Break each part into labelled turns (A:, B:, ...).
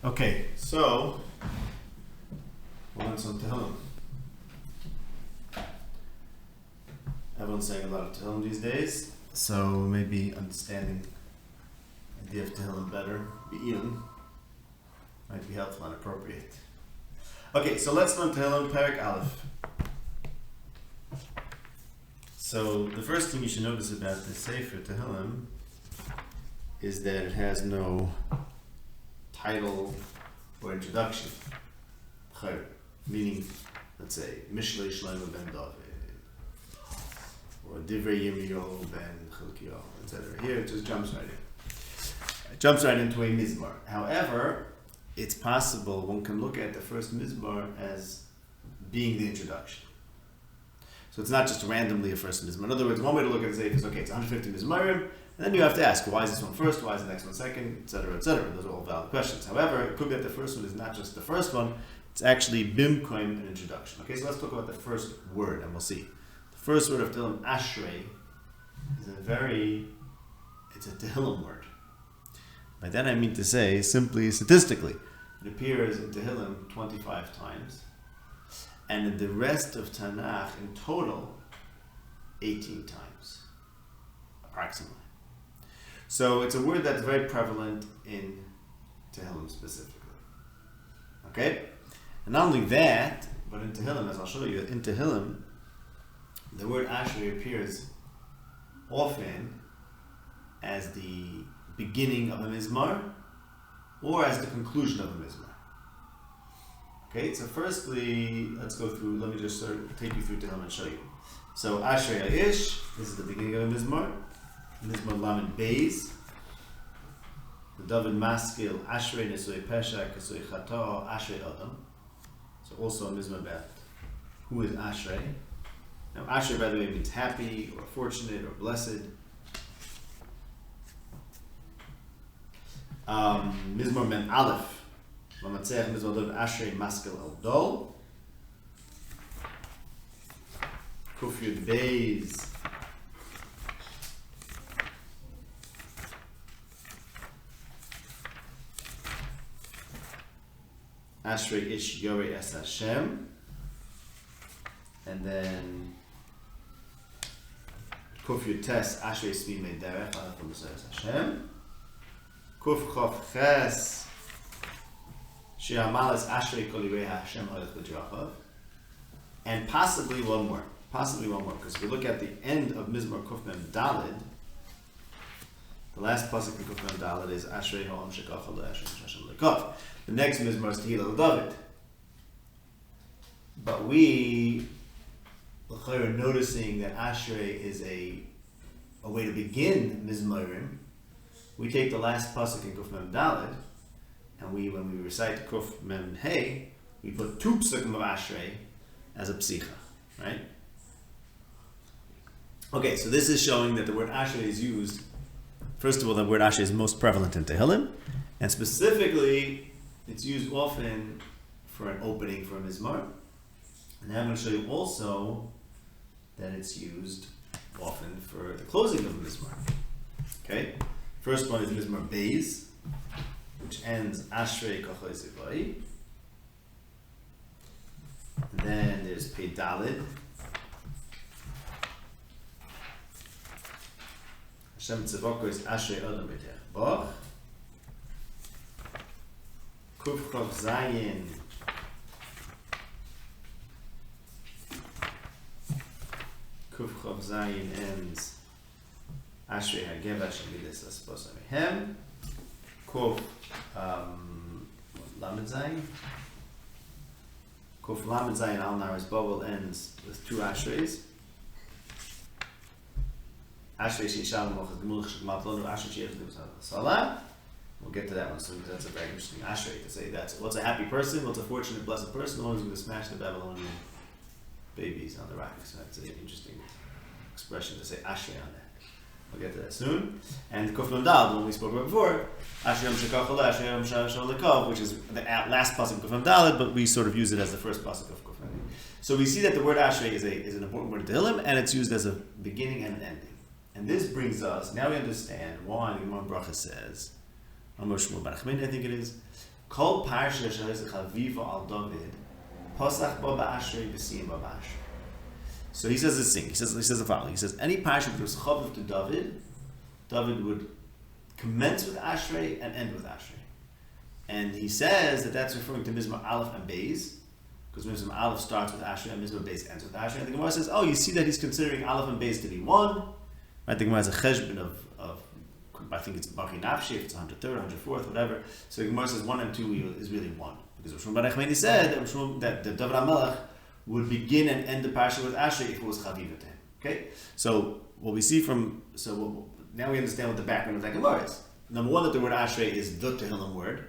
A: Okay, so we'll learn some Tehillim. Everyone's saying a lot of Tehillim these days, so maybe understanding the idea of Tehillim better, Be'ilum, might be helpful and appropriate. Okay, so let's learn Tehillim, Perek Aleph. So the first thing you should notice about the Sefer Tehillim is that it has no title or introduction. Meaning, let's say, Mishlei Shlomo ben David, or Divrei Yirmiyahu ben Chilkiyahu, etc. Here it just jumps right in. It jumps right into a Mizmar. However, it's possible one can look at the first Mizmar as being the introduction. So it's not just randomly a first Mizmar. In other words, one way to look at it is, okay, it's 150 Mizmarim, and then you have to ask, why is this one first, why is the next one second, etc., etc. Those are all valid questions. However, it could be that the first one is not just the first one, it's actually bimkoim, an introduction. Okay, so let's talk about the first word, and we'll see. The first word of Tehillim, Ashrei, is it's a Tehillim word. By that I mean to say, simply statistically, it appears in Tehillim 25 times, and in the rest of Tanakh in total, 18 times, approximately. So it's a word that's very prevalent in Tehillim specifically. Okay? And not only that, but in Tehillim, as I'll show you, in Tehillim, the word Ashrei appears often as the beginning of a Mizmar or as the conclusion of a Mizmar. Okay, so firstly, let's go through, let me just sort of take you through Tehillim and show you. So Ashrei Aish, this is the beginning of a Mizmar. Mizmar Lamed Beis. The David Maskil, Ashrei Nesoi Pesha, Kesoi Chata, Ashrei Adam. So also a Mizmar about who is Ashrei. Now Ashrei, by the way, means happy or fortunate or blessed. Mizmar Men Aleph. Lamatzeach Mizmar David Ashrei Maskil El Dol. Kuf Yud Beis. Ashrei Ish Yorei Es Hashem, and then Kuf Yutes Ashrei Svi Mederech Alachim B'Sayas Hashem, Kuf Chof Ches She'amalas Ashrei Kol Yirei Hashem Halech B'Drachav, and possibly one more, because if we look at the end of Mizmar Kuf Mem Dalid, the last pasuk in Kuf Mem Dalid is Ashrei Ha'am Shekach Lo Ashrei Hashem Lekov. The next Mizmar is Tehillim David. But we are noticing that Ashrei is a way to begin Mizmarim. We take the last pasuk in Kuf Mem Dalid, and when we recite Kuf Mem Hey, we put two psukim of Ashrei as a psicha, right? Okay, so this is showing that the word Ashrei is used. First of all, the word Ashrei is most prevalent in Tehillim, and specifically, it's used often for an opening for a Mizmar. And now I'm going to show you also that it's used often for the closing of a Mizmar. Okay? First one is Mizmar Beis, which ends Ashrei Kachoi Zivai. Then there's Pei Dalid. Hashem Tzivoko is Ashrei Adam B'Tech Bach. Kuf Chav Zayin. Kuf Chav Zayin ends Ashrei HaGevash Amidas Aspos Amihem. Kuf Lamed Zayin. Kuf Lamed Zayin Al Naris Bobel ends with two Ashreis. Ashrei Sheisham Mochad Gemulch Shekmat Lonu Ashrei Sheich Divas Salah. We'll get to that one soon because that's a very interesting Ashrei to say that. What's a happy person? What's a fortunate, blessed person? The one who's going to smash the Babylonian babies on the rocks. So that's an interesting expression to say Ashrei on that. We'll get to that soon. And Kuf Mem Daled, the one we spoke about before, Ashrei Yom Shekach Ola, Ashrei Yom Shal Lekov, which is the last pasuk of Kuf Mem Daled, but we sort of use it as the first pasuk of Kuf Mem. So we see that the word Ashrei is an important word in Tehillim, and it's used as a beginning and an ending. And this brings us, now we understand why the Gemara Bracha says, I think it is, Kol parsha shehayis chaviva al David, posach ba ba'ashrei v'siyim ba ba'ashrei. So he says this thing. He says the following. He says any parsha that was chaviv to David, David would commence with Ashrei and end with Ashrei. And he says that that's referring to Mizmor Aleph and Beis, because Mizmor Aleph starts with Ashrei and Mizmor Beis ends with Ashrei. And the Gemara says, oh, you see that he's considering Aleph and Beis to be one. Right? The Gemara has a cheshbon of I think it's Bari Nafshi, if it's 103rd, 104th, whatever. So the Gemara says 1 and 2 is really 1. Because Rosh Bar Echmeni said that David HaMelech would begin and end the parsha with Ashrei if it was Chaviva to him. Okay? So what we see now we understand what the background of that Gemara is. Number one, that the word Ashrei is the Tehillim word,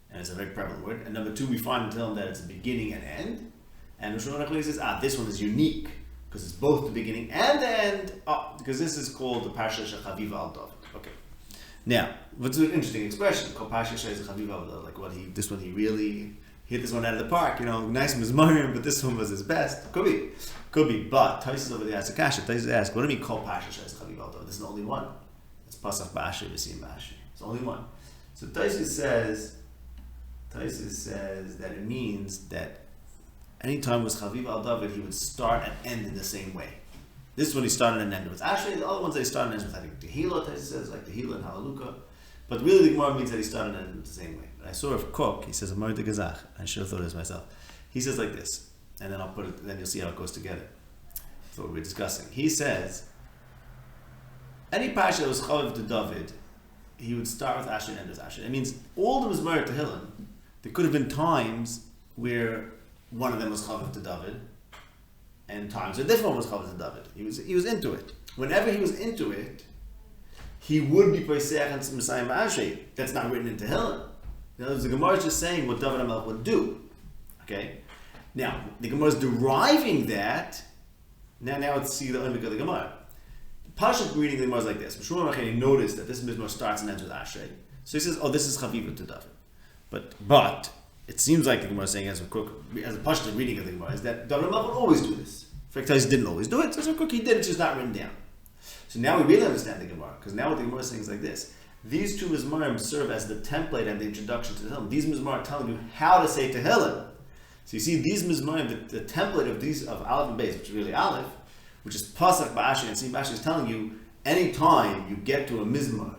A: and it's a very prevalent word. And number two, we find in Tehillim that it's a beginning and end. And Rosh Bar Echmeni says, this one is unique, because it's both the beginning and the end, because this is called the parsha Shechaviva al David. Okay. Now, what's an interesting expression? Like this one he really hit this one out of the park. Nice mizmarim, but this one was his best. Could be. But Taisus over there asks a kasha. Taisus asks, what do you mean kol pasha sheiz chaviv al David? This is the only one. It's pasach ba'ashrei v'siyim ba'ashrei. It's the only one. So Taisus says that it means that any time was chaviv al David, he would start and end in the same way. This is when he started and ended with Ashrei. The other ones that he started and ended with, I think, Tehillah, Taisus says, like Tehillah and Hallelujah. But really, the Gemara means that he started and ended the same way. And I saw a Kook, he says, Amar de Gazach. I should have thought of this myself. He says like this, and then I'll put it, then you'll see how it goes together. That's what we're discussing. He says, any parsha that was chaviv to David, he would start with Ashrei and end with Ashrei. It means all the Mizmor Tehillim, there could have been times where one of them was chaviv to David, and times a different one was chaviv to David. He was into it. Whenever he was into it, he would be Pesach and Messiah Ashrei. That's not written in Tehillim. In other words, the Gemara is just saying what David HaMelech would do. Okay? Now, the Gemara is deriving that. Now let's see the Umik of the Gemara. The Pasuk reading the Gemara is like this. Mishmur Machani noticed that this Mizmor starts and ends with Ashrei. So he says, this is Chaviva to David. But it seems like the Gemara is saying, as a Pasuk reading of the Gemara, is that David HaMelech would always do this. In fact, he didn't always do it. So as a Kook, he did it, it's just not written down. So now we really understand the Gemara, because now what the Gemara is saying is like this. These two Mizmarim serve as the template and the introduction to Tehillim. These Mizmarim are telling you how to say Tehillim. So you see, these Mizmarim, the template of Aleph and Beis, which is really Aleph, which is Pasach Ba'ashrei and Sim Ba'ashrei, is telling you, anytime you get to a Mizmar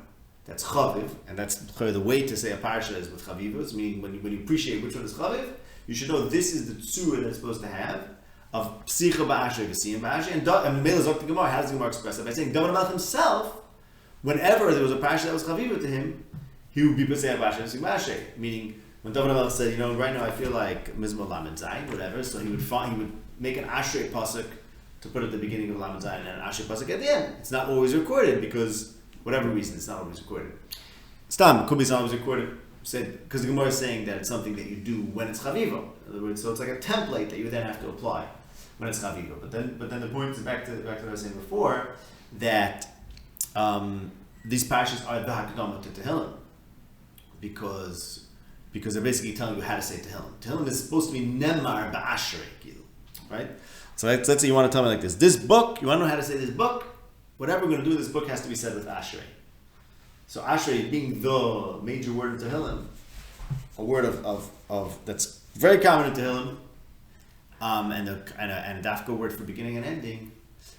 A: that's Chaviv, and that's the way to say a Parsha is with Chavivos, meaning when you appreciate which one is Chaviv, you should know this is the Tzura that it's supposed to have, of Psicha Ba'ashrei, V'siyim Ba'ashrei, and Mela Zok the Gemara, how does the Gemara express it? By saying, David HaMelech himself, whenever there was a parsha that was chaviva to him, he would be Pesach Ba'ashrei V'siyim Ba'ashrei. Meaning, when David HaMelech said, right now I feel like Mizmor Lamed Zayin, whatever, so he would make an Ashrei pasuk to put at the beginning of Lamed Zayin and an Ashrei pasuk at the end. It's not always recorded because, whatever reason, it's not always recorded. Stam, could be not always recorded, because the Gemara is saying that it's something that you do when it's chaviva. In other words, so it's like a template that you then have to apply when it's chaviva. But then the point is back to what I was saying before, that these parshas are the hakdama to Tehillim, because they're basically telling you how to say Tehillim. Tehillim is supposed to be nemar ba'ashrei, right? So let's say you want to tell me like this. This book, you want to know how to say this book? Whatever we're going to do, this book has to be said with Ashrei. So Ashrei being the major word in Tehillim, a word of that's very common in Tehillim, and a dafka word for beginning and ending.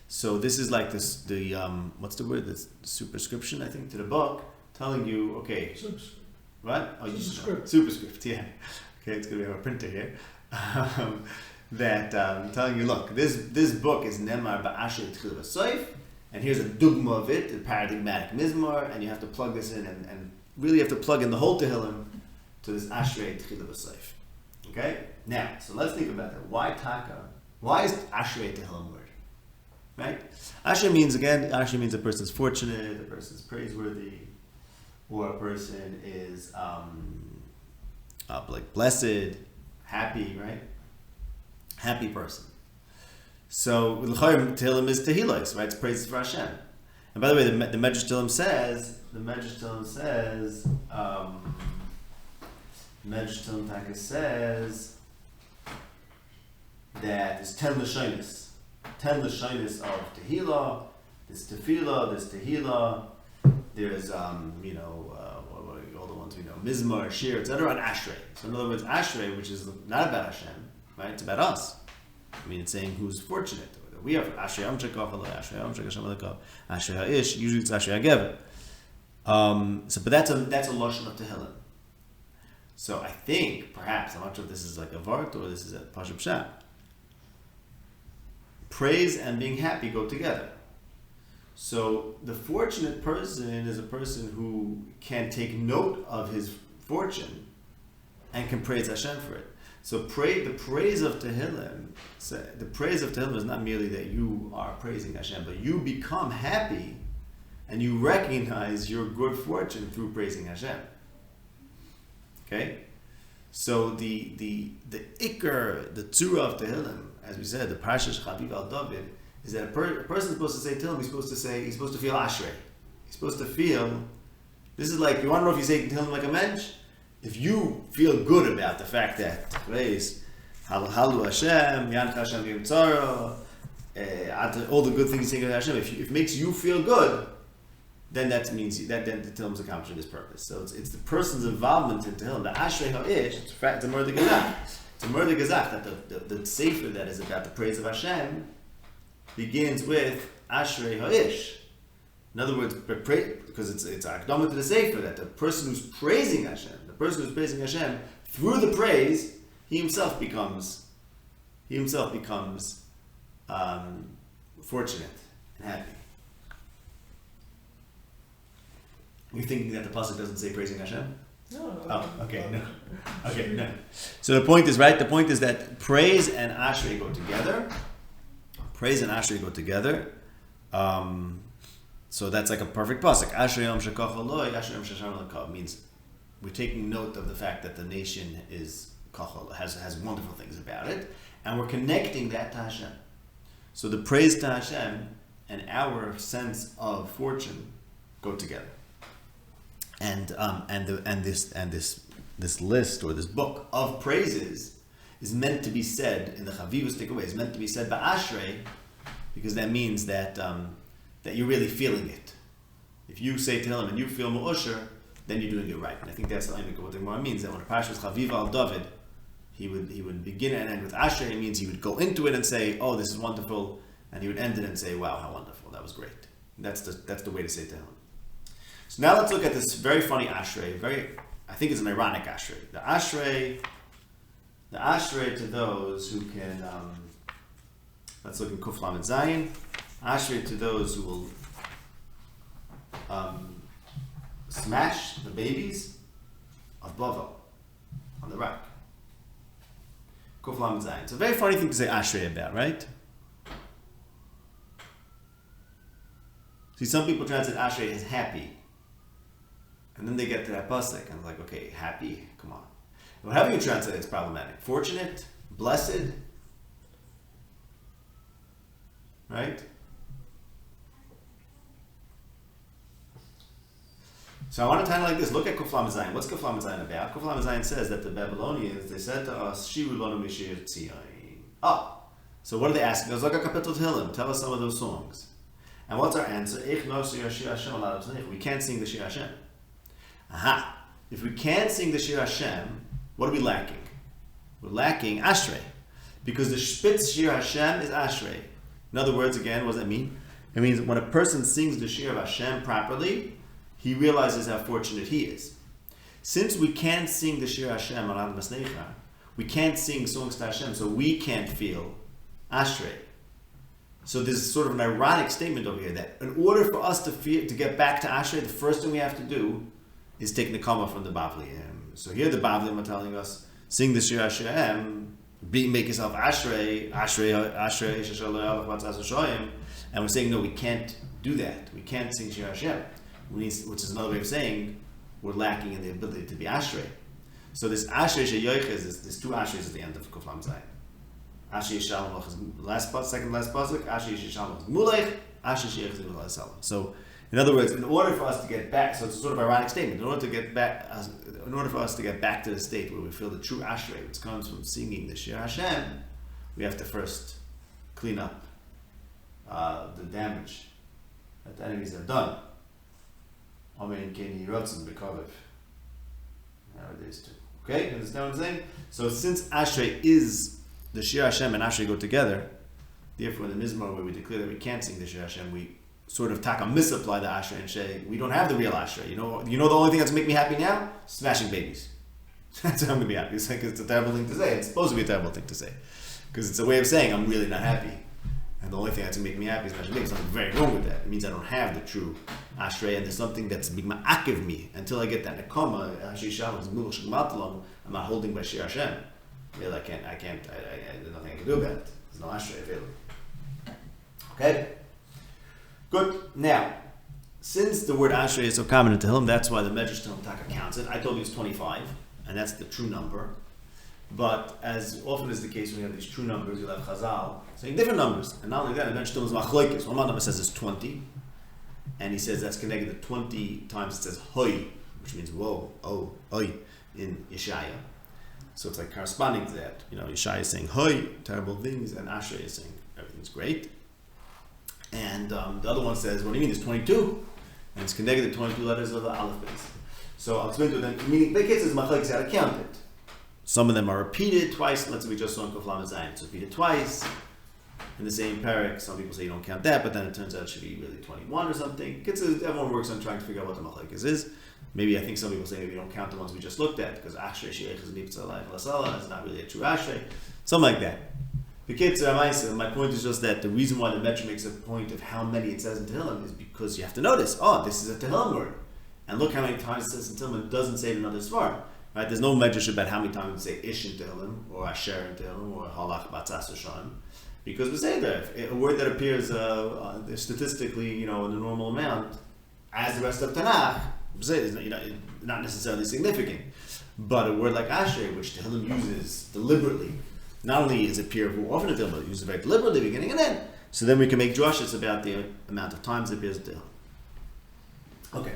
A: So this is like what's the word? This superscription, I think, to the book, telling you, okay, right? Oh, superscript, yeah. Okay, it's going to be a printer here. Telling you, look, this book is Nemar Ba'ashrei Tchil V'Soif, and here's a dugma of it, the paradigmatic mizmor, and you have to plug this in, and really have to plug in the whole Tehillim to this Ashrei Tchil V'Soif. Okay? Now, so let's think about that. Why Taka? Why is Ashrei Tehillim word? Right? Ashrei means a person's fortunate, a person's praiseworthy, or a person is like blessed, happy, right? Happy person. So l'chayim Tehillim is Tehillos, right? It's praises for Hashem. And by the way, the Medrash Tehillim says, Medrash Tehillim Taka says that there's 10 Lashonis. 10 Lashonis of Tehillah, there's Tefillah, there's Tehillah, there's all the ones we know, Mizmor, Shir, etc., and Ashrei. So in other words, Ashrei, which is not about Hashem, right? It's about us. I mean, it's saying who's fortunate. We are Ashrei Am Shekach Aloi, Ashrei Am Shekach Hashem Alekah, Ashrei Ha'ish. Usually it's Ashrei Hagever. But that's a lashon of Tehillim. So I think perhaps, I'm not sure if this is like a vart or this is a Pashup Pshat. Praise and being happy go together. So the fortunate person is a person who can take note of his fortune and can praise Hashem for it. So the praise of Tehillim is not merely that you are praising Hashem, but you become happy and you recognize your good fortune through praising Hashem. Okay? So the ikar, the tzura of Tehillim, as we said, the Parsha Chaviv al David, is that a person is supposed to say Tehillim, he's supposed to feel Ashrei. He's supposed to feel, this is like, you want to know if you say Tehillim like a mensch? If you feel good about the fact that, praise, Halu Hashem, Yancha Hashem Yimtzara, all the good things you say to Hashem, if it makes you feel good, then that means then the Tehillim is accomplishing its purpose. So it's the person's involvement in Tehillim. The Ashrei Ha'ish, it's a murder gazach. It's a murder gazach that the sefer that is about the praise of Hashem begins with Ashrei Ha'ish. In other words, because it's akdama to the sefer that the person who's praising Hashem, through the praise, he himself becomes fortunate and happy. You're thinking that the pasuk doesn't say praising Hashem?
B: No.
A: Oh, okay, no. Okay, no. So the point is, right? The point is that praise and Ashrei go together. Praise and Ashrei go together. So that's like a perfect pasuk. Ashrei Yom Shekach Aloi, Ashrei Yom Shesham Lekah means we're taking note of the fact that the nation is has wonderful things about it, and we're connecting that to Hashem. So the praise to Hashem and our sense of fortune go together. And this list or this book of praises is meant to be said in the chavivustik way. It's meant to be said by Ashrei, because that means that you're really feeling it. If you say Tehillim and you feel mu'usher, then you're doing it right. And I think that's the image of what the Gemara means. That when a parsha was Chaviv al David, he would begin and end with Ashrei. It means he would go into it and say, "Oh, this is wonderful," and he would end it and say, "Wow, how wonderful! That was great." And that's the way to say Tehillim. So now let's look at this very funny Ashrei. I think it's an ironic Ashrei. The Ashrei to those who can. Let's look in Kuf Lamed Zayin. Ashrei to those who will smash the babies of Bavel on the rock. Kuf Lamed Zayin. It's a very funny thing to say Ashrei about, right? See, some people translate Ashrei as happy. And then they get to that pasuk and it's like, okay, happy? Come on. Well, having you translate it's problematic. Fortunate? Blessed? Right? So I want to title like this. Look at Kuf Lamed Zayin. What's Kuf Lamed Zayin about? Kuf Lamed Zayin says that the Babylonians, they said to us, Shiru lanu mishir tzion. Oh, so what are they asking? It was like a kapitel Tehillim. Tell us some of those songs. And what's our answer? We can't sing the Shir Hashem. Aha! If we can't sing the Shir Hashem, what are we lacking? We're lacking Ashrei. Because the Spitz Shir Hashem is Ashrei. In other words, again, what does that mean? It means when a person sings the Shir of Hashem properly, he realizes how fortunate he is. Since we can't sing the Shir Hashem on Ad Masnecha, we can't sing songs to Hashem, so we can't feel Ashrei. So there's sort of an ironic statement over here that in order for us to get back to Ashrei, the first thing we have to do is take Nekama from the Bavli. So here the Bavlim are telling us, sing the Shir Hashem, make yourself Ashrei, and we're saying, no, we can't do that. We can't sing Shir Hashem, which is another way of saying we're lacking in the ability to be Ashrei. So this Ashrei Sheyoich there's two Ashreis at the end of Kuf Lamed Zayin. Ashrei Shalom is second last pasuk. Ashrei Shalom is Mulech. Ashrei Sheyoich is Mulech Salam. So, in other words, in order for us to get back, so it's a sort of ironic statement. In order for us to get back to the state where we feel the true Ashrei, which comes from singing the Shir Hashem, we have to first clean up the damage that the enemies have done. Amen. Keni Rotzen Bekoviv. Nowadays too. Okay, you understand what I'm saying? So since Ashrei is the Shir Hashem and Ashrei go together, therefore in the Mizmor where we declare that we can't sing the Shir Hashem, we sort of misapply the Ashrei and Shei. We don't have the real Ashrei. You know the only thing that's going to make me happy now? Smashing babies. That's how I'm going to be happy. It's like it's a terrible thing to say. It's supposed to be a terrible thing to say. Because it's a way of saying I'm really not happy. And the only thing that's going to make me happy is smashing babies. There's something very wrong with that. It means I don't have the true Ashrei, and there's something that's big ma'akiv me. Until I get that nekoma, I'm not holding by Shir Hashem. Really, I can't, there's nothing I can do about it. There's no Ashrei available. Okay? Good. Now, since the word Ashrei is so common in Tehillim, that's why the Medrash Tehillim Taka counts it. I told you it's 25, and that's the true number. But as often is the case when you have these true numbers, you'll have Chazal saying different numbers. And not only that, the Medrash Tehillim is machlokes. One number says it's 20, and he says that's connected to 20 times it says Hoy, which means whoa, oh, Hoy, in Yeshaya. So it's like corresponding to that. Yeshaya is saying Hoy, terrible things, and Ashrei is saying everything's great. And the other one says, what do you mean? There's 22, and it's connected to 22 letters of the Aleph base. So I'll explain to them. Meaning, the case is machlokes how to count it. Some of them are repeated twice. Let's say we just saw in Kuf Lamed Zayin. It's repeated twice in the same parak. Some people say you don't count that, but then it turns out it should be really 21 or something. Everyone works on trying to figure out what the machlokes is. Maybe I think some people say maybe you don't count the ones we just looked at because Ashrei Sheich is Niptzah Alayim Lasala is not really a true Ashrei. Something like that. My point is just that the reason why the Medrash makes a point of how many it says in Tehillim is because you have to notice, this is a Tehillim word. And look how many times it says in Tehillim, it doesn't say it in another Svar. Right? There's no Medrash about how many times it say Ish in Tehillim, or Asher in Tehillim, or Halach Batzas Hashem. Because we say that a word that appears statistically, in a normal amount, as the rest of Tanakh, is not necessarily significant. But a word like Ashrei, which Tehillim uses deliberately, not only is it appear often in Tehillim, but it uses it very deliberately, beginning and end. So then we can make drushes about the amount of times it appears in Tehillim. Okay.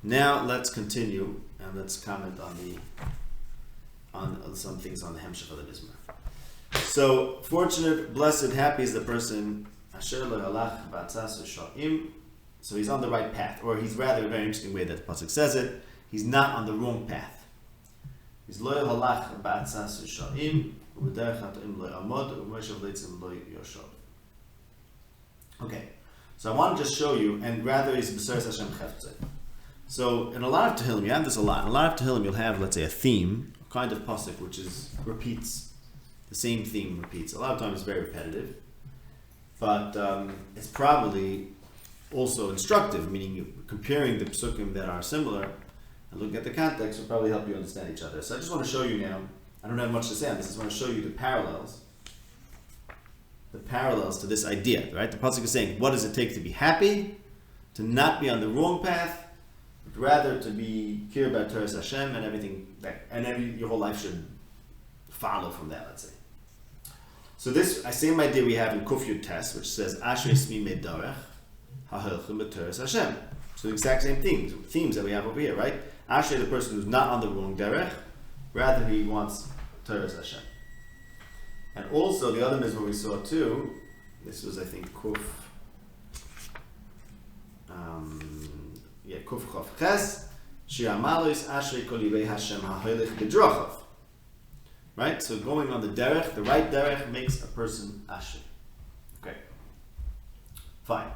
A: Now let's continue and let's comment on some things on the Hemshech of the Mizmor. So fortunate, blessed, happy is the person Asher lo halach b'atzas u'sha'im. So he's on the right path, or he's rather a very interesting way that the pasuk says it. He's not on the wrong path. He's lo halach b'atzas u'sha'im u'b'derech ha'to'im lo yamod u'moshav leitzim lo yoshav. Okay, so I want to just show you, and rather he's b'seres Hashem cheftzeh. So in a lot of Tehillim, you have this a lot. In a lot of Tehillim, you'll have, let's say, a theme, a kind of pasuk which repeats. The same theme repeats. A lot of times it's very repetitive, but it's probably also instructive, meaning you comparing the psukim that are similar and looking at the context will probably help you understand each other. So I just want to show you now, I don't have much to say on this, I just want to show you the parallels to this idea, right? The pasuk is saying, what does it take to be happy, to not be on the wrong path, but rather to be clear about Torah Hashem and everything, your whole life should follow from that, let's say. So this, same idea we have in Kuf Yud Tes, which says, Ashrei Smi Medarech, HaHelchim B'Torah Hashem. So the exact same themes that we have over here, right? Ashrei, the person who's not on the wrong derech, rather he wants Torah Hashem. And also the other mizmor we saw too, this was I think Kuf Chof Ches, Shir Amalos Ashrei Kol Yivei Hashem HaHelech B'Drachav. Right? So going on the derech, the right derech makes a person Ashrei. Okay. Fine.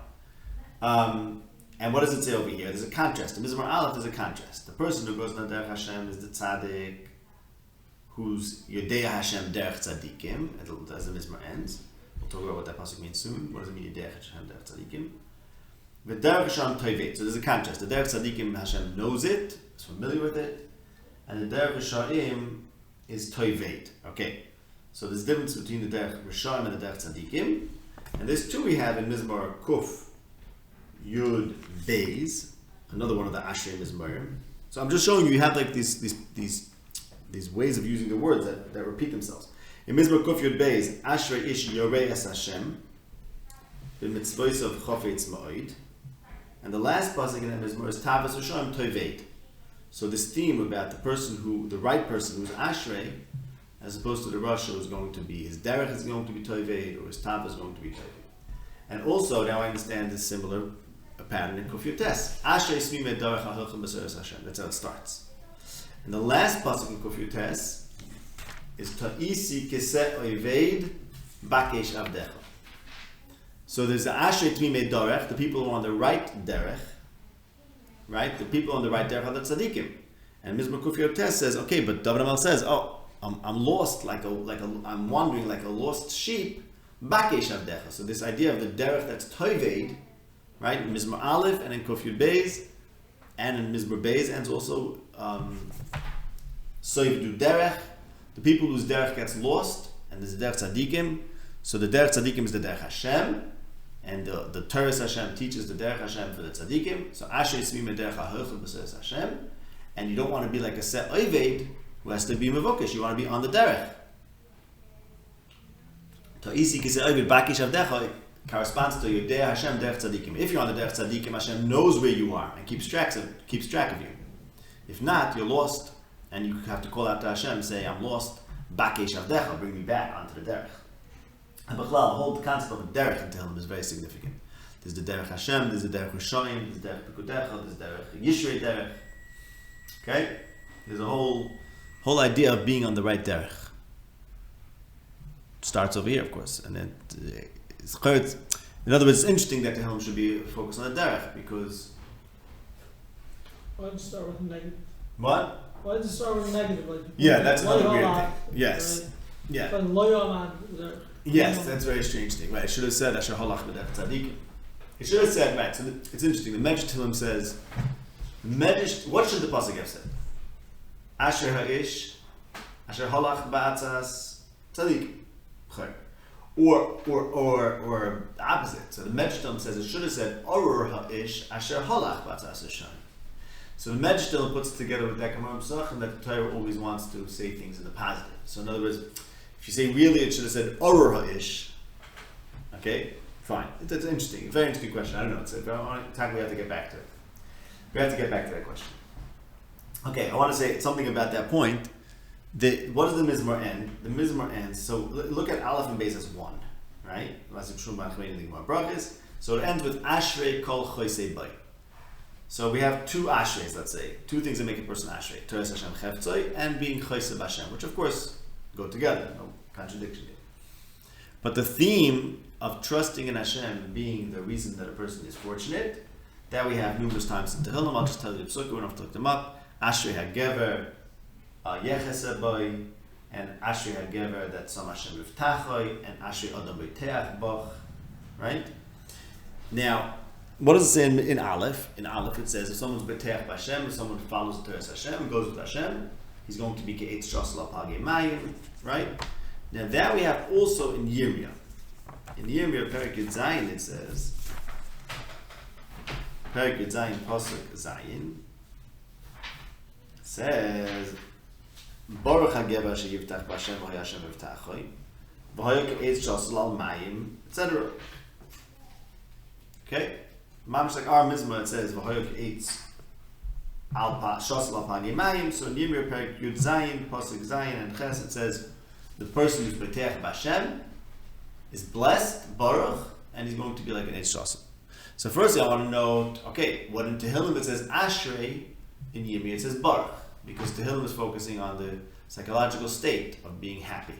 A: And what does it say over here? There's a contrast. In Mizmor Aleph, there's a contrast. The person who goes on derech Hashem is the tzaddik, who's Yodei Hashem derech tzaddikim, as the Mizmor ends. We'll talk about what that pasuk means soon. What does it mean Yodei Hashem derech tzaddikim? V'derech Hashem toiveit. So there's a contrast. The derech tzaddikim, Hashem knows it, is familiar with it, and the derech Hashem is toiveit. Okay. So there's a difference between the derech Rishayim and the derech tzaddikim. And this too we have in Mizmor Kuf Yud Beis, another one of the Ashrei Mizmorim. So I'm just showing you have like these ways of using the words that repeat themselves. In Mizmor Kuf Yud Beis, Ashrei Ish Yorei Es Hashem B'mitzvos of Chofetz Ma'od. And the last pasuk in that Mizmor is Tavas Rishayim Toiveit. So this theme about the right person who's Ashrei, as opposed to the Rasha who's going to be, his derech is going to be Toiveit, or his Tav is going to be Toiveit. And also, now I understand this similar pattern in Kuf Yud Tes. Ashrei Smi Medarech HaHelchim B'Seres Hashem. That's how it starts. And the last pasuk in Kuf Yutes is Ta'isi Kiseh Oiveid Bakesh Avdecha. So there's the Ashrei Tmimei Dorech, the people who are on the right derech, right? The people on the right derech are the tzaddikim. And Mizmor Kuf Yutes says, okay, but David HaMelech says, I'm lost I'm wandering like a lost sheep. Bakesh Avdecha. So this idea of the derech that's toiveid, right? In Mizmor Aleph and in Kuf Yud Beis and in Mizmor Beis, and also Soivdu derech, the people whose derech gets lost, and there's the derech tzaddikim. So the derech tzaddikim is the derech Hashem, and the Torah Hashem teaches the derech Hashem for the tzaddikim. So Ashrei Tzmimei derech ha'hochel b'seres Hashem, and you don't want to be like a set oived who has to be mevokesh. You want to be on the derech. Ta'isi kiseh oived bakish avdecha corresponds to your derech Hashem, derech tzaddikim. If you're on the derech tzaddikim, Hashem knows where you are and keeps track of you. If not, you're lost, and you have to call out to Hashem and say, I'm lost, bakish avdecha, bring me back onto the derech. And the whole concept of derech in Tehillim is very significant. There's the derech Hashem, there's the derech Rishayim, there's the derech Pekudecha, there's the derech Yishrei derech. Okay? There's a whole idea of being on the right derech. Starts over here, of course, and then it's in other words, it's interesting that Tehillim should be focused on the derech, because
B: why did you start with negative?
A: What?
B: Why did you start with negative?
A: That's another weird thing. Yes.
B: Right?
A: Yeah. Yes, that's a very strange thing. Right? It should have said Asher Halach B'derech Tzadikim. It should have said, right, so it's interesting. The Medrash Tehillim says, what should the pasuk have said? Asher Ha'ish, Asher Halach Ba'atzas Tzadikim. Or the opposite. So the Medrash Tehillim says it should have said Orur Ha'ish, Asher Halach Ba'atzas Hashem. So the Medrash Tehillim puts together with that Kamar Psachim that the Torah always wants to say things in the positive. So in other words, if you say really, it should have said Orur Ha'ish. Okay, fine. That's interesting. Very interesting question. I don't know. It's a time we have to get back to it. We have to get back to that question. Okay, I want to say something about that point. What does the Mizmor end? The Mizmor ends. So look at Aleph and Beis as one, right? So it ends with Ashrei Kol Choisei Bay. So we have two Ashreis, let's say, two things that make a person Ashrei: Torah Hashem Cheftzoi and being Choisei Hashem, which of course go together, no contradiction here. But the theme of trusting in Hashem being the reason that a person is fortunate, that we have numerous times in Tehillim. I'll just tell you the psukim, we don't have to look them up. Ashrei HaGever Yechesed Boi, and Ashrei HaGever that Sam Hashem Yivtachoi, and Ashrei Adam B'teach Boch. Right? Now, what does it say in Aleph? In Aleph it says if someone's B'teach B'Hashem, if someone follows the Torah Hashem, goes with Hashem, he's going to be Ke'etz Shasla Pagei Mayim, right? Now that we have also in Yirmiyah. In Yirmiyah, Perek Yud Zayin, it says, Perek Yud Zayin, Pasuk Zayin, says, Baruch HaGever sheyiftach b'Hashem v'hay Hashem yiftachoi, v'hay Ke'etz Shasla Mayim, etc. Okay? Mamish like our Mizmah, it says, v'hay Ke'etz Shasla Pagei Mayim. So in Yirmiyah, Perek Yud Zayin, Pasuk Zayin, and Ches, it says, the person who's B'teach B'Hashem is blessed, Baruch, and he's going to be like an Eitz Shasam. So firstly I want to note, okay, what in Tehillim it says Ashrei, in Yirmiyah it says Baruch, because Tehillim is focusing on the psychological state of being happy,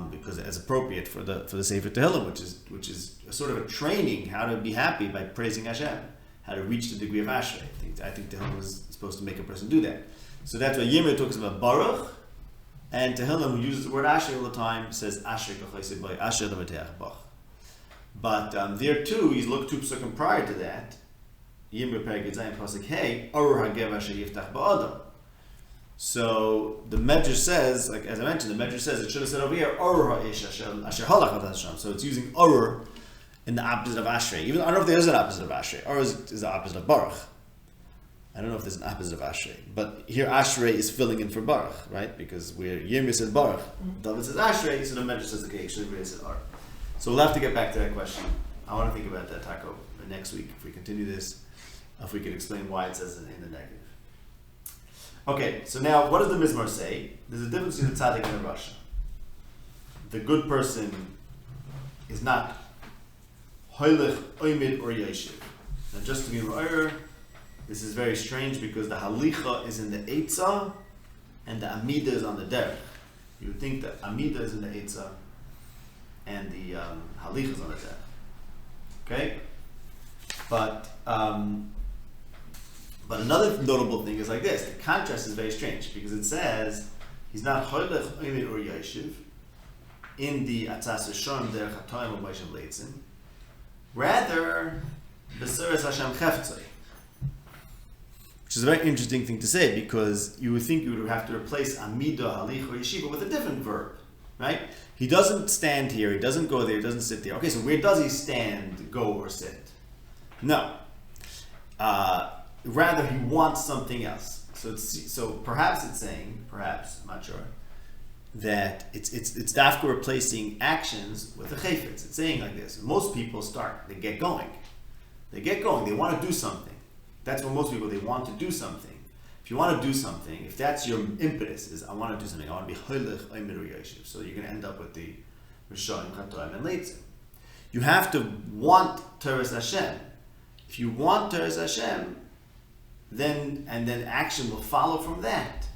A: because it's appropriate for the Sefer Tehillim, which is a sort of a training how to be happy by praising Hashem, how to reach the degree of Ashrei. I think Tehillim is supposed to make a person do that. So that's why Yirmiyah talks about Baruch, and Tehillim, who uses the word Ashrei all the time, says Ashrei K'choisei Bay, Ashrei L'Meteach Bach. But there too, he's looked 2 psukim prior to that. Yirmiyah Perek Yud Zayin Pasuk Hey, Orur HaGever Asher Yiftach Ba'adam. So the Medrash says, like as I mentioned, the Medrash says it should have said over here Orur Ha'ish Asher Halach B'Hashem Hashem. So it's using Orur in the opposite of Ashrei. Even I don't know if there is an opposite of Ashrei. Orur is the opposite of Baruch. I don't know if there's an opposite of Ashrei, but here Ashrei is filling in for Baruch, right? Because where Yirmiyah said Baruch, David says Ashrei, so the Medrash says okay, it should really say Baruch. So we'll have to get back to that question. I want to think about that, Taco, next week if we continue this, if we can explain why it says it in the negative. Okay, so now what does the Mizmor say? There's a difference between the tzaddik and the rasha. The good person is not hoylech, oimid, or yeshiv. Now just to be ra'ir, this is very strange because the halicha is in the eitzah and the amida is on the derech. You would think that amida is in the eitzah and the halicha is on the derech. Okay? But another notable thing is like this. The contrast is very strange because it says he's not hoylech oimed or yeshiv in the atzas shom derech hatoim of Moshe Leitzin. Rather, b'seres Hashem cheftzei. Which is a very interesting thing to say because you would think you would have to replace amida, halich, or yeshiva with a different verb, right? He doesn't stand here, he doesn't go there, he doesn't sit there. Okay, so where does he stand, go, or sit? No. Rather, he wants something else. So perhaps it's saying, perhaps, I'm not sure, that it's dafka replacing actions with a chayfetz. It's saying like this. Most people start, they get going. They want to do something. That's what most people, they want to do something. If you want to do something, if that's your impetus, is I want to do something, I want to be hoylech oimed or yeshiv. So you're going to end up with the Rishonim, Chatoim, and Leitzim. You have to want Torah Hashem. If you want Torah Hashem, then action will follow from that.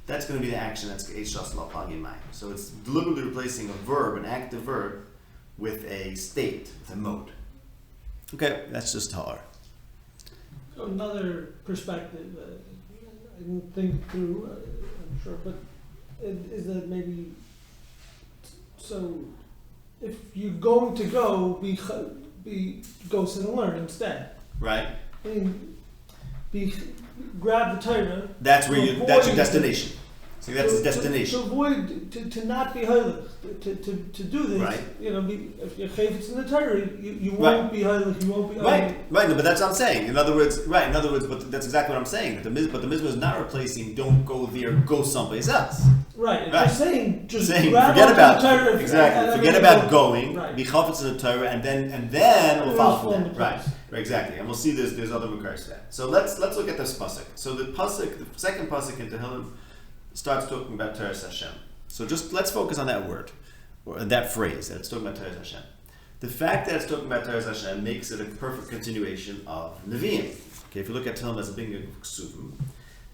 A: That's going to be the action that's Eish Lo Pal Yimayim. So it's deliberately replacing a verb, an active verb, with a state, with a mode. Okay, that's just hard.
B: So another perspective, I didn't think through, I'm sure, but is that maybe, so if you're going to go, go sit and learn instead.
A: Right.
B: I mean, grab the Torah.
A: That's your destination. So that's the destination.
B: To avoid, to not be holy, to do this.
A: Right.
B: You know, if you're chayfetz in the Torah, you won't be holy. You won't be holy.
A: Right. No, but that's what I'm saying. In other words, but that's exactly what I'm saying. But the mitzvah is not replacing. Don't go there. Go someplace else.
B: Right. If you're saying
A: forget
B: grab
A: about
B: the Torah.
A: Exactly. Forget about going.
B: Right.
A: Be chafetz in the Torah, and then we'll follow from that.
B: Right.
A: Exactly. And we'll see there's other makars to that. So let's look at this pasuk. So the second pasuk in Tehillim starts talking about Torah Hashem. So just let's focus on that word, or that phrase, that it's talking about Torah Hashem. The fact that it's talking about Torah Hashem makes it a perfect continuation of Nevi'im. Okay, if you look at Tehillim as a beginning of Ksuvim,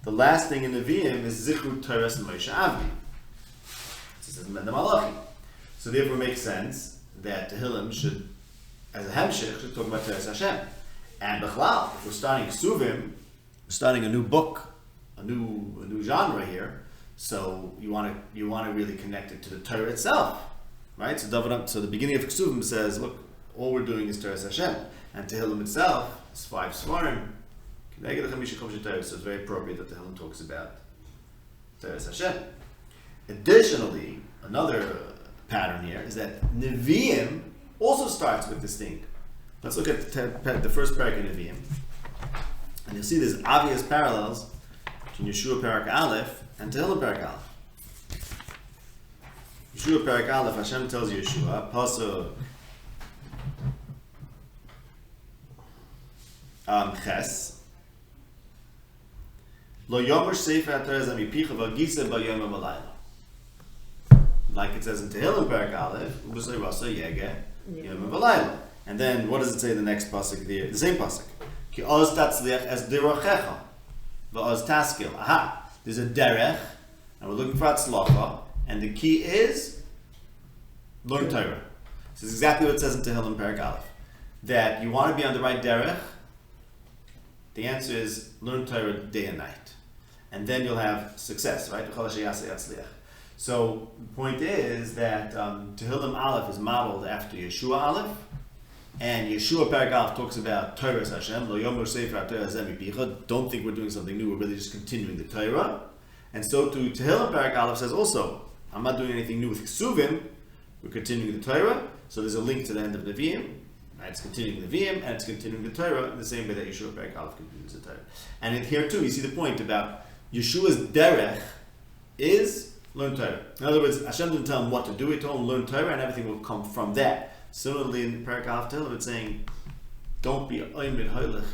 A: the last thing in Nevi'im is Zichru Torah Moshe Avdi. It says Mendem Malachi. So therefore it makes sense that Tehillim should, as a hemshech, should talk about Torah Hashem. And Bechlal, if we're starting Ksuvim, we're starting a new book, a new genre here. So you want to really connect it to the Torah itself, right? So the beginning of Ksuvim says, look, all we're doing is Torah Hashem, and Tehillim itself is 5 svarim. So it's very appropriate that Tehillim talks about Torah Hashem. Additionally, another pattern here is that Nevi'im also starts with this thing. Let's look at the first parak in Nevi'im, and you'll see there's obvious parallels between Yeshua Parak Aleph and Tehillim Parak Aleph. Yeshua Parak Aleph, Hashem tells Yeshua, Pasuk Ches, Lo Yomer Sefer HaTorah Zamipicha V'Gisa B'Yom V'Layla. Like it says in Tehillim Parak Aleph, Ubusay Rasa Yege Yom V'Layla. And then what does it say in the next pasuk there? The same pasuk. Ki Oz Tatzliach Es Derochecha V'Oz Taskil. Aha! There's a derech, and we're looking for atzlacha, and the key is learn Torah. This is exactly what it says in Tehillim Parak Aleph. That you want to be on the right derech, the answer is learn Torah day and night. And then you'll have success, right? So the point is that Tehillim Aleph is modeled after Yeshua Aleph, and Yeshua Parak Aleph talks about Torah Hashem, Lo Yomer Sefer HaTorah Zemipicha. Don't think we're doing something new, we're really just continuing the Torah. And so to Tehillim Parak Aleph says also, I'm not doing anything new with Ksuvim, we're continuing the Torah. So there's a link to the end of Nevi'im, right? It's continuing Nevi'im, and it's continuing the Torah in the same way that Yeshua Parak Aleph continues the Torah. And here too, you see the point about Yeshua's derech is learn Torah. In other words, Hashem didn't tell him what to do, he told him learn Torah, and everything will come from that. Similarly, in Parak Aleph Tehillim, it's saying, don't be oimed hoylech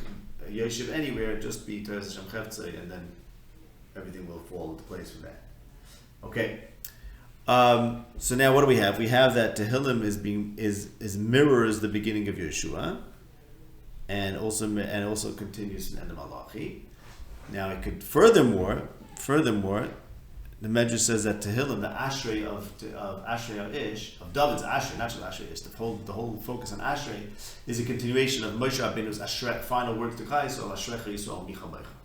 A: yeshiv anywhere, just be Torah Hashem cheftzei, and then everything will fall into place from that. Okay. So now what do we have? We have that Tehillim is mirrors the beginning of Yeshua, and also continues from the end of Malachi. Now it could furthermore, the Medrash says that Tehillim, the Ashrei of Ashrei Ish, of David's Ashrei, not just Ashrei Ish, the whole focus on Ashrei is a continuation of Moshe Rabbeinu's Ashrei, final words to Klal Yisrael, Ashrecha Yisrael Micha Beicha.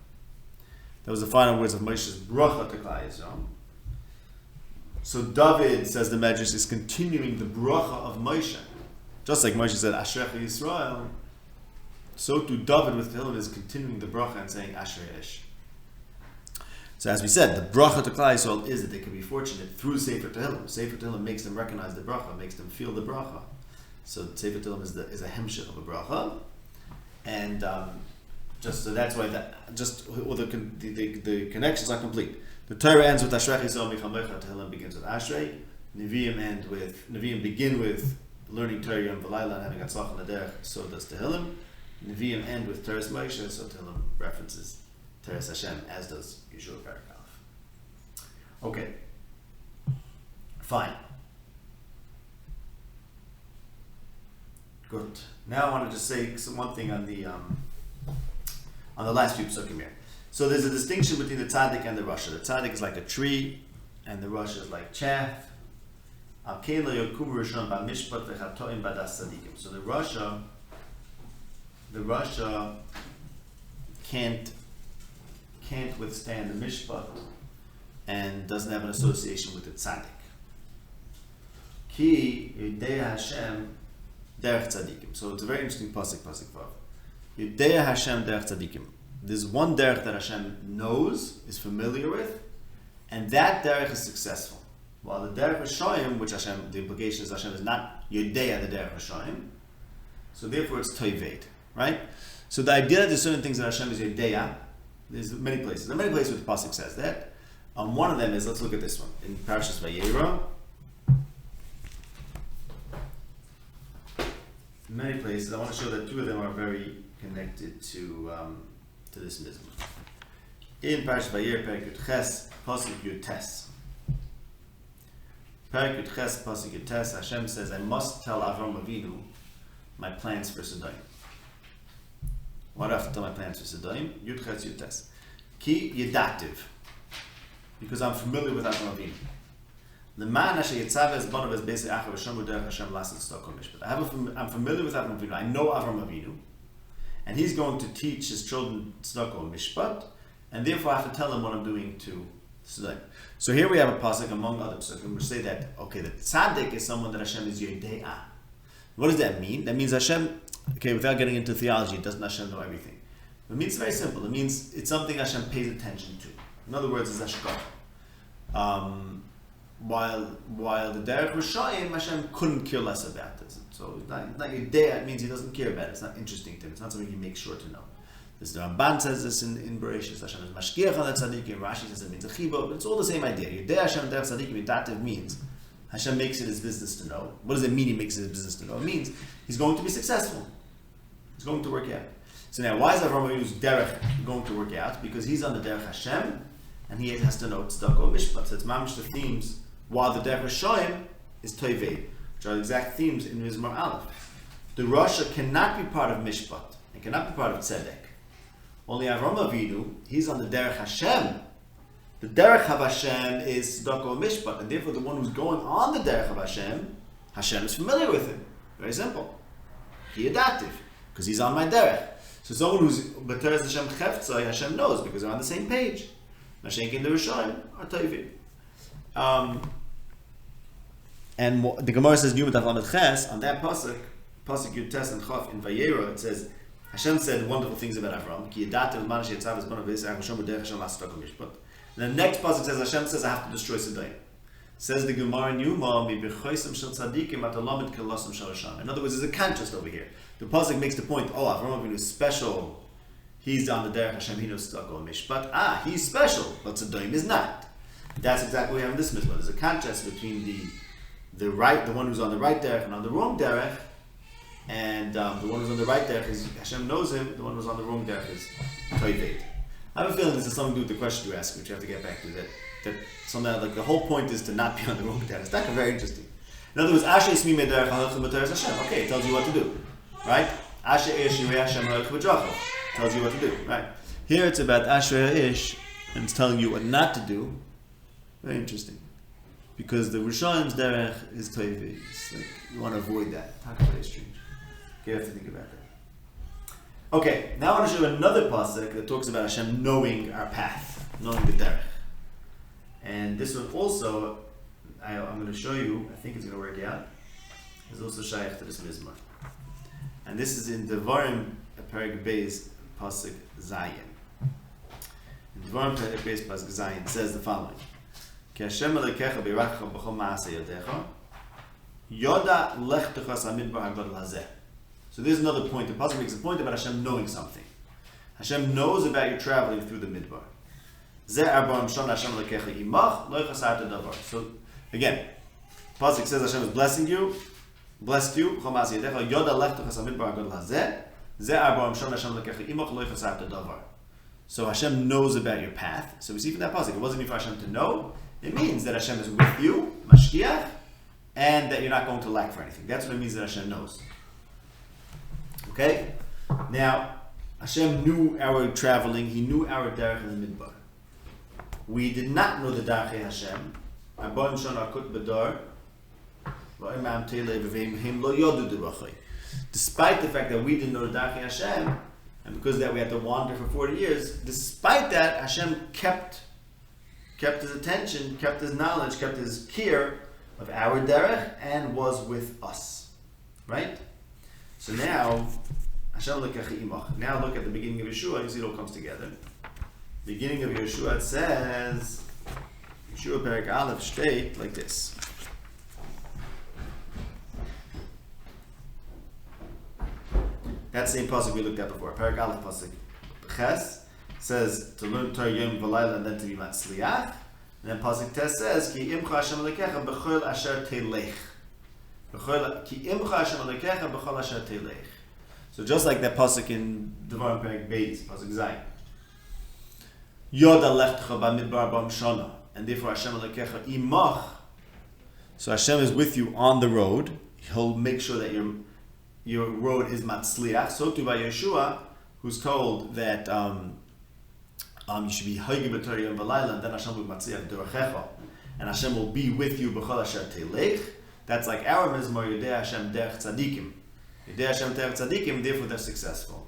A: That was the final words of Moshe's bracha to Klal Yisrael. So David, says the Medrash, is continuing the bracha of Moshe. Just like Moshe said, Ashrecha Yisrael, so too David with Tehillim is continuing the bracha and saying Ashrei Ish. So as we said, the bracha to Klal Yisrael is that they can be fortunate through Sefer Tehillim. Sefer Tehillim makes them recognize the bracha, makes them feel the bracha. So Sefer Tehillim is a hemshech of a bracha, and just so that's why the connections are complete. The Torah ends with Ashrei Yisrael Micha Beicha. Tehillim begins with Ashrei. Nevi'im begin with learning Torah Yom V'Layla and having Atzlach on the derech. So does Tehillim. Nevi'im end with Teres Moshe. So Tehillim references Teres Hashem, as does Yeshua Parak. Okay, fine, good. Now I want to just say one thing on the last few psukim here. So there's a distinction between the tzaddik and the rasha. The tzaddik is like a tree, and the rasha is like chaff. So the rasha can't withstand the mishpat and doesn't have an association with the tzaddik. Ki Yidei Hashem derech tzaddikim. So it's a very interesting pasuk vav. Yidei Hashem derech tzaddikim. There's one derech that Hashem knows, is familiar with, and that derech is successful. While the derech Hashem, which Hashem, the implication is Hashem is not Yidei the derech Hashem, so therefore it's toived, right? So the idea that there's certain things that Hashem is Yidei, there's many places. There are many places where the pasuk says that. One of them is, let's look at this one in Parashas Vayera. Many places. I want to show that two of them are very connected to this mizmah. In Parashas Vayera, Perek Yud Ches, pasuk Yud Tes. Perek Yud Ches, pasuk Yud Tes. Hashem says, "I must tell Avraham Avinu my plans for Sodom." What do I have to tell my plans for Sodom? Yud Ches Yud Tes. Ki Yedativ. Because I'm familiar with Avraham Avinu. The man Asher Yitzav es Bonav es Beis Achav Hashem Uderech Hashem Lasit Stokom Mishpat. I'm familiar with Avraham Avinu. I know Avraham Avinu, and he's going to teach his children Stokom Mishpat, and therefore I have to tell him what I'm doing to Sodom. So here we have a pasuk among other pasukim which say that the tzaddik is someone that Hashem is Yodea. What does that mean? That means Hashem. Okay, without getting into theology, doesn't Hashem know everything? It means very simple. It means it's something Hashem pays attention to. In other words, it's Hashkar. While the derech Rishayim, Hashem couldn't care less about this. So not your day, it means he doesn't care about it. It's not interesting to him. It's not something he makes sure to know. This the Ramban says this in Bereshit. Hashem is mashkiach on that tzaddikim. Rashi says it means a chiba. It's all the same idea. Your day Hashem derech tzaddikim dativ means Hashem makes it his business to know. What does it mean he makes it his business to know? It means he's going to be successful. It's going to work out. So now, why is Avraham Avinu's derech going to work out? Because he's on the derech Hashem, and he has to know tzedakah mishpat. So it's mamish the themes. While the derech Hashem is toived, which are the exact themes in Mizmor Aleph. The rasha cannot be part of mishpat and cannot be part of tzedek. Only Avraham Avinu, he's on the derech Hashem. The derech of Hashem is tzedakah mishpat, and therefore the one who's going on the derech of Hashem, Hashem is familiar with him. Very simple. He adaptive. Because he's on my derech. So someone who's B'teres Hashem Cheftzai, Hashem knows because they're on the same page. Mashenk in the Rishayim are Toivim. And the Gemara says, Yom Lamed Ches, on that pasuk Yud Tes and Chaf in Vayera, it says, Hashem said wonderful things about Avraham. Ki Yedativ L'man She'etzav Es Bonav V'Yisrael Hashem U'derech Hashem L'Astok HaMishpat. And the next pasuk says, Hashem says, I have to destroy Sodom. Says the Gemara in Yuma, Mi B'choisem Shel Tzadikim Atalamed Kelosem Shel Hashem. In other words, there's a contrast over here. The pasuk makes the point, Avraham Avinu is special. He's on the derech Hashem, he knows Tzedakah Mishpat. He's special, but Sodom is not. That's exactly what we have in this mitzvah. There's a contrast between the one who's on the right derech and on the wrong derech, and the one who's on the right derech is Hashem knows him. The one who's on the wrong derech is Toived. I have a feeling this has something to do with the question you asked, which you have to get back to. That somehow, like the whole point is to not be on the wrong derech. It's not very interesting. In other words, Ashrei Smi Mei Derech Halachim B'Teres Hashem. Okay, it tells you what to do, right? Ashrei ish yirei Hashem ha'olech b'drachav. Tells you what to do, right? Here it's about Ashrei ish, and it's telling you what not to do. Very interesting. Because the Rishon's derech is toivi. Like, you want to avoid that. How can very strange? Okay, you have to think about that. Okay, now I want to show you another pasuk that talks about Hashem knowing our path, knowing the derech. And this one also, I'm going to show you, I think it's going to work out, is also shaykh to this mizmar. And this is in Devarim, Perek Beis, pasuk Zayin. In Devarim, Perek Beis, pasuk Zayin, it says the following. Ki Hashem Elokecha b'yirachecha b'chol ma'aseh yadecha, yoda lechtecha samidbar hagadol hazeh. So there's another point. The pasuk makes a point about Hashem knowing something. Hashem knows about you traveling through the midbar. Zeh arba mishon Hashem Elokecha imach lo ychasarta davar. So again, pasuk says Hashem is blessed you, b'chol ma'aseh yadecha, yoda lechtecha samidbar hagadol hazeh. Zeh arba mishon Hashem Elokecha imach lo ychasarta davar. So Hashem knows about your path. So we see from that pasuk, it wasn't even for Hashem to know. It means that Hashem is with you, Mashkiach, and that you're not going to lack for anything. That's what it means that Hashem knows. Okay? Now, Hashem knew our traveling. He knew our derech in the midbar. We did not know the derech Hashem. Despite the fact that we didn't know the derech Hashem, and because of that we had to wander for 40 years, despite that, Hashem kept his attention, kept his knowledge, kept his care of our derech, and was with us. Right? So now, Hashem lekecha imach. Now look at the beginning of Yeshua, you see it all comes together. Beginning of Yeshua, it says, Yeshua Perek Aleph straight like this. That same pasuk we looked at before. Perek Aleph pasuk Ches says to learn Torah Yom V'Layla and then to be Matzliach. And then pasuk Tes says Ki imcha Hashem Elokecha b'chol asher telech. Ki imcha Hashem Elokecha b'chol asher telech. So just like that pasuk in Devarim Perek Beis, pasuk Zayin. Yoda lechtecha b'midbar b'mshana, and therefore Hashem Elokecha imach. So Hashem is with you on the road. He'll make sure that your road is matzliach. So too by Yeshua, who's told that you should be hagib b'Torah yom v'layla, and then Hashem will be matzliach d'orachecha, and Hashem will be with you b'chol asher telech. That's like our mizmor Yodei Hashem derech tzadikim. Yodei Hashem derech tzadikim, therefore they're successful.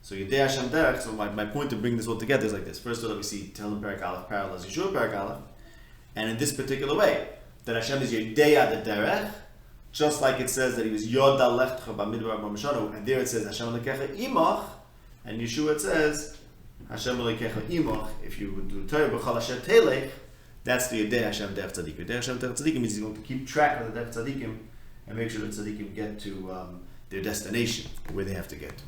A: So Yodei Hashem derech. So my point to bring this all together is like this. First of all, we see Tehillim Perek Aleph parallels Yeshua Perek Aleph, and in this particular way, that Hashem is Yodei the derech. Just like it says that he was Yoda Lechtcha B'Midbar B'Mashanu, and there it says Hashem Elokecha Imach, and Yeshua it says Hashem Elokecha Imach. If you would do Torah B'Chol Asher Telech, that's the Yodei Hashem Derech Tzadikim. Yodei Hashem Derech Tzadikim means he's going to keep track of the Derech Tzadikim and make sure that Tzadikim get to their destination, where they have to get to.